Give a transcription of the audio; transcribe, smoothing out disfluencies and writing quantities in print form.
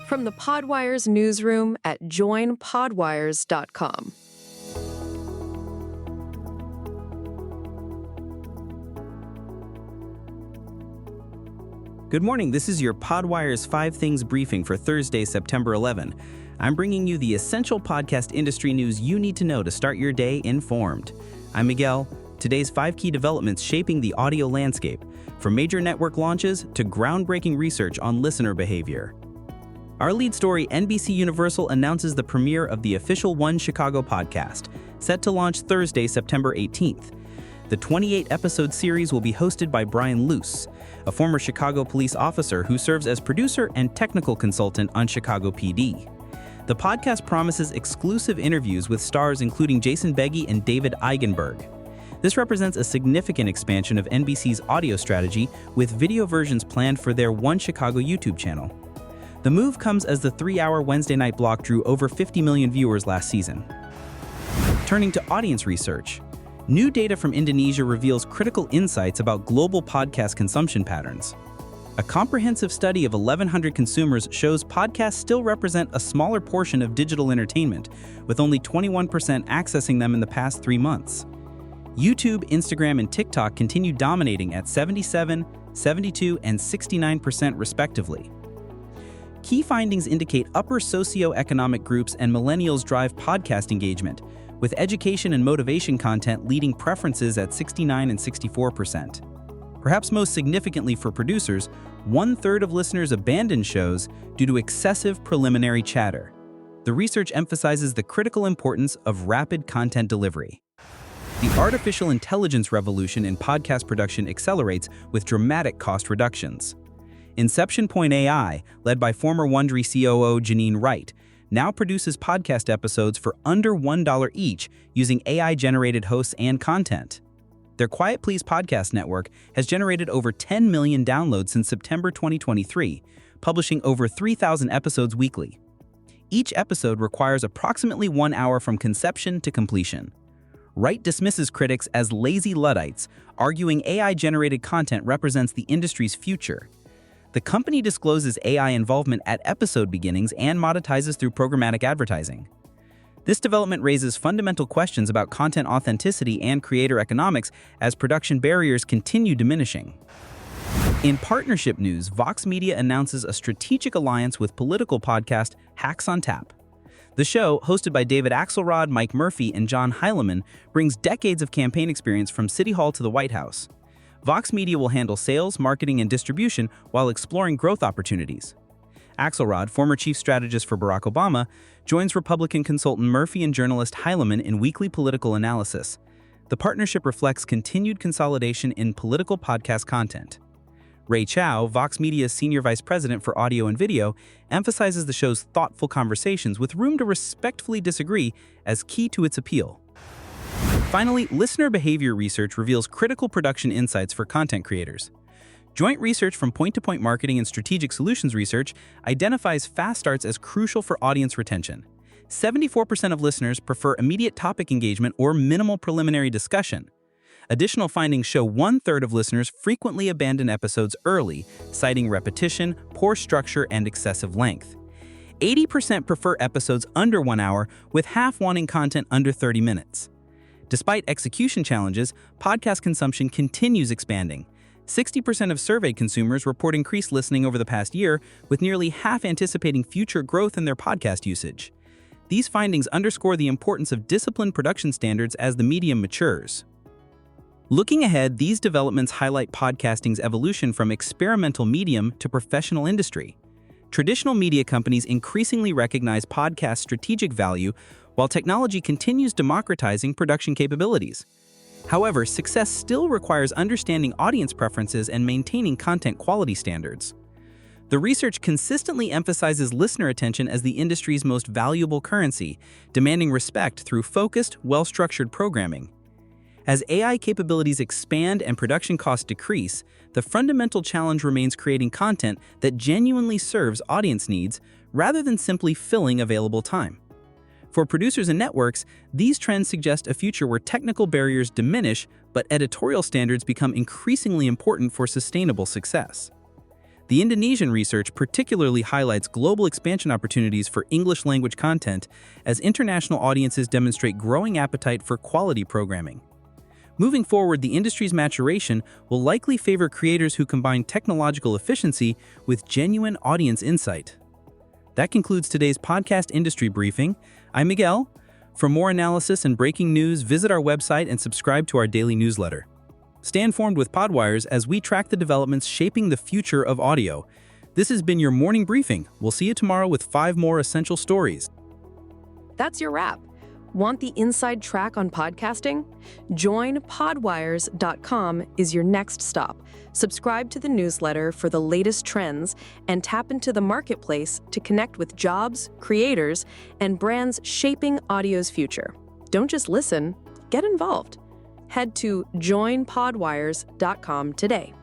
From the Podwires newsroom at joinpodwires.com. Good morning, this is your Podwires 5 Things briefing for Thursday, September 11. I'm bringing you the essential podcast industry news you need to know to start your day informed. I'm Miguel. Today's 5 key developments shaping the audio landscape, from major network launches to groundbreaking research on listener behavior. Our lead story, NBC Universal announces the premiere of the official One Chicago podcast, set to launch Thursday, September 18th. The 28-episode series will be hosted by Brian Luce, a former Chicago police officer who serves as producer and technical consultant on Chicago PD. The podcast promises exclusive interviews with stars including Jason Beghe and David Eigenberg. This represents a significant expansion of NBC's audio strategy, with video versions planned for their One Chicago YouTube channel. The move comes as the 3-hour Wednesday night block drew over 50 million viewers last season. Turning to audience research, new data from Indonesia reveals critical insights about global podcast consumption patterns. A comprehensive study of 1,100 consumers shows podcasts still represent a smaller portion of digital entertainment, with only 21% accessing them in the past 3 months. YouTube, Instagram, and TikTok continue dominating at 77%, 72%, and 69% respectively. Key findings indicate upper socioeconomic groups and millennials drive podcast engagement, with education and motivation content leading preferences at 69% and 64%. Perhaps most significantly for producers, 1/3 of listeners abandon shows due to excessive preliminary chatter. The research emphasizes the critical importance of rapid content delivery. The artificial intelligence revolution in podcast production accelerates with dramatic cost reductions. Inception Point AI, led by former Wondery COO Janine Wright, now produces podcast episodes for under $1 each using AI-generated hosts and content. Their Quiet Please podcast network has generated over 10 million downloads since September 2023, publishing over 3,000 episodes weekly. Each episode requires approximately 1 hour from conception to completion. Wright dismisses critics as lazy Luddites, arguing AI-generated content represents the industry's future. The company discloses AI involvement at episode beginnings and monetizes through programmatic advertising. This development raises fundamental questions about content authenticity and creator economics as production barriers continue diminishing. In partnership news, Vox Media announces a strategic alliance with political podcast Hacks on Tap. The show, hosted by David Axelrod, Mike Murphy, and John Heilemann, brings decades of campaign experience from City Hall to the White House. Vox Media will handle sales, marketing, and distribution while exploring growth opportunities. Axelrod, former chief strategist for Barack Obama, joins Republican consultant Murphy and journalist Heilemann in weekly political analysis. The partnership reflects continued consolidation in political podcast content. Ray Chow, Vox Media's senior vice president for audio and video, emphasizes the show's thoughtful conversations with room to respectfully disagree as key to its appeal. Finally, listener behavior research reveals critical production insights for content creators. Joint research from Point-to-Point Marketing and Strategic Solutions Research identifies fast starts as crucial for audience retention. 74% of listeners prefer immediate topic engagement or minimal preliminary discussion. Additional findings show 1/3 of listeners frequently abandon episodes early, citing repetition, poor structure, and excessive length. 80% prefer episodes under 1 hour, with half wanting content under 30 minutes. Despite execution challenges, podcast consumption continues expanding. 60% of surveyed consumers report increased listening over the past year, with nearly half anticipating future growth in their podcast usage. These findings underscore the importance of disciplined production standards as the medium matures. Looking ahead, these developments highlight podcasting's evolution from experimental medium to professional industry. Traditional media companies increasingly recognize podcast strategic value, while technology continues democratizing production capabilities. However, success still requires understanding audience preferences and maintaining content quality standards. The research consistently emphasizes listener attention as the industry's most valuable currency, demanding respect through focused, well-structured programming. As AI capabilities expand and production costs decrease, the fundamental challenge remains creating content that genuinely serves audience needs rather than simply filling available time. For producers and networks, these trends suggest a future where technical barriers diminish, but editorial standards become increasingly important for sustainable success. The Indonesian research particularly highlights global expansion opportunities for English language content as international audiences demonstrate growing appetite for quality programming. Moving forward, the industry's maturation will likely favor creators who combine technological efficiency with genuine audience insight. That concludes today's podcast industry briefing. I'm Miguel. For more analysis and breaking news, visit our website and subscribe to our daily newsletter. Stay informed with Podwires as we track the developments shaping the future of audio. This has been your morning briefing. We'll see you tomorrow with 5 more essential stories. That's your wrap. Want the inside track on podcasting? Join Podwires.com is your next stop. Subscribe to the newsletter for the latest trends and tap into the marketplace to connect with jobs, creators, and brands shaping audio's future. Don't just listen, get involved. Head to joinpodwires.com today.